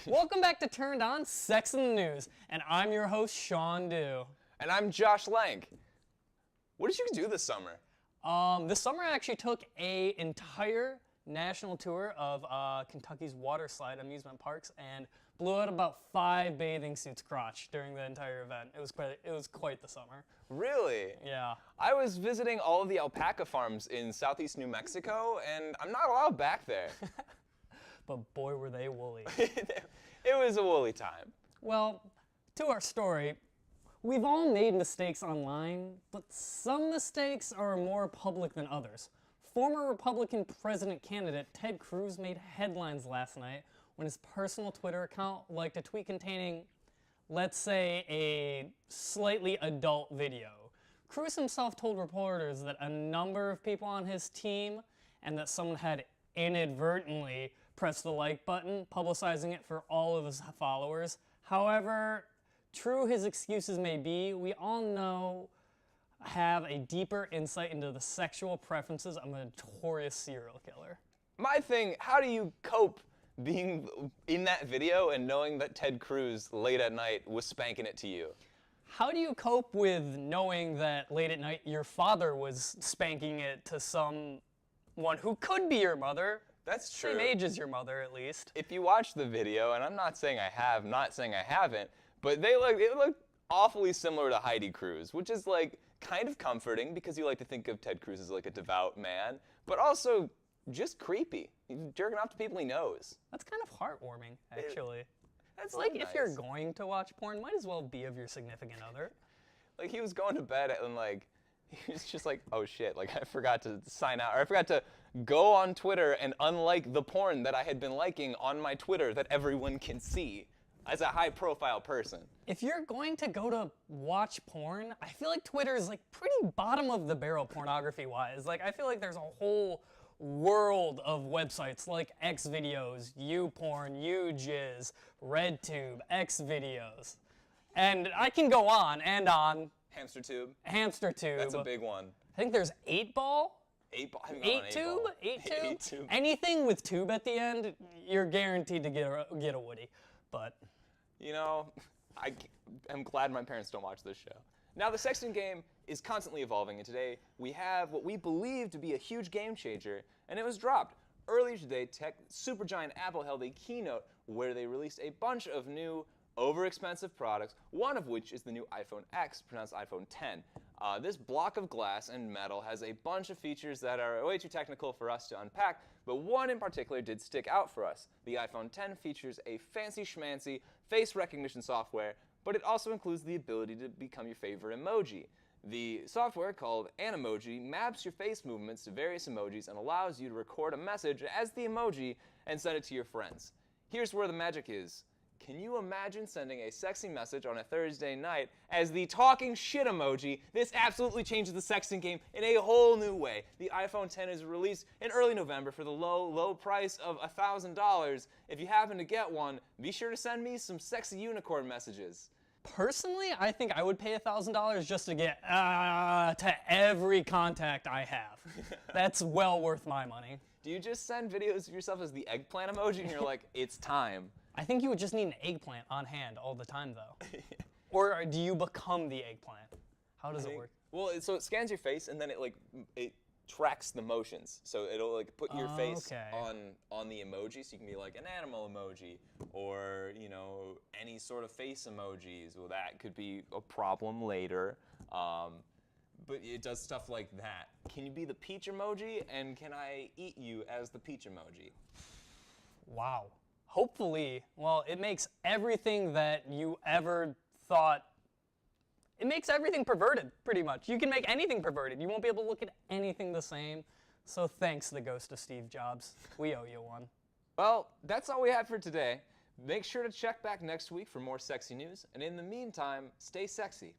Welcome back to Turned On Sex in the News, and I'm your host, Sean Dew. And I'm Josh Lank. What did you do this summer? This summer I actually took an entire national tour of Kentucky's water slide amusement parks and blew out about 5 bathing suits crotch during the entire event. It was quite the summer. Really? Yeah. I was visiting all of the alpaca farms in southeast New Mexico, and I'm not allowed back there. But boy, were they woolly. It was a woolly time. Well, to our story, we've all made mistakes online, but some mistakes are more public than others. Former Republican president candidate Ted Cruz made headlines last night when his personal Twitter account liked a tweet containing, let's say, a slightly adult video. Cruz himself told reporters that a number of people on his team and that someone had inadvertently pressed the like button, publicizing it for all of his followers. However, true his excuses may be, we all know have a deeper insight into the sexual preferences of a notorious serial killer. My thing, how do you cope being in that video and knowing that Ted Cruz late at night was spanking it to you? How do you cope with knowing that late at night your father was spanking it to someone who could be your mother? That's true. Same age as your mother, at least. If you watch the video, and I'm not saying I have, not saying I haven't, but it looked awfully similar to Heidi Cruz, which is like kind of comforting because you like to think of Ted Cruz as like a devout man, but also just creepy. He's jerking off to people he knows. That's kind of heartwarming, actually. That's Like, nice. if you're going to watch porn, might as well be of your significant other. Like, he was going to bed and like, he was just like, oh shit, like I forgot to sign out, or I forgot to go on Twitter and unlike the porn that I had been liking on my Twitter that everyone can see as a high profile person. If you're going to go to watch porn, I feel like Twitter is like pretty bottom of the barrel pornography wise. Like, I feel like there's a whole world of websites like Xvideos, YouPorn, YouJizz, RedTube, Xvideos. And I can go on and on. HamsterTube. HamsterTube. That's a big one. I think there's 8Ball. 8Ball. I haven't gone on 8Tube? 8Ball. 8Tube? 8Tube. Anything with tube at the end, you're guaranteed to get a Woody. But You know, I am glad my parents don't watch this show. Now, the sexting game is constantly evolving, and today we have what we believe to be a huge game changer, and it was dropped. Earlier today, tech supergiant Apple held a keynote where they released a bunch of new, overexpensive products, one of which is the new iPhone X, pronounced iPhone 10. This block of glass and metal has a bunch of features that are way too technical for us to unpack, but one in particular did stick out for us. The iPhone 10 features a fancy schmancy face recognition software, but it also includes the ability to become your favorite emoji. The software, called Animoji, maps your face movements to various emojis and allows you to record a message as the emoji and send it to your friends. Here's where the magic is. Can you imagine sending a sexy message on a Thursday night as the talking shit emoji? This absolutely changes the sexting game in a whole new way. The iPhone 10 is released in early November for the low price of $1,000. If you happen to get one, be sure to send me some sexy unicorn messages. personally, I think I would pay $1,000 just to get to every contact I have. That's well worth my money. Do you just send videos of yourself as the eggplant emoji and you're like, it's time? I think you would just need an eggplant on hand all the time, though. Or do you become the eggplant? How does it work? Well, so it scans your face and then it tracks the motions. So it'll like put your face on the emoji, so you can be like an animal emoji or, you know, any sort of face emojis. Well, that could be a problem later. But it does stuff like that. Can you be the peach emoji, and can I eat you as the peach emoji? Wow. Hopefully, well, it makes everything that you ever thought, it makes everything perverted, pretty much. You can make anything perverted. You won't be able to look at anything the same. So thanks, the ghost of Steve Jobs. We owe you one. Well, that's all we have for today. Make sure to check back next week for more sexy news, and in the meantime, stay sexy.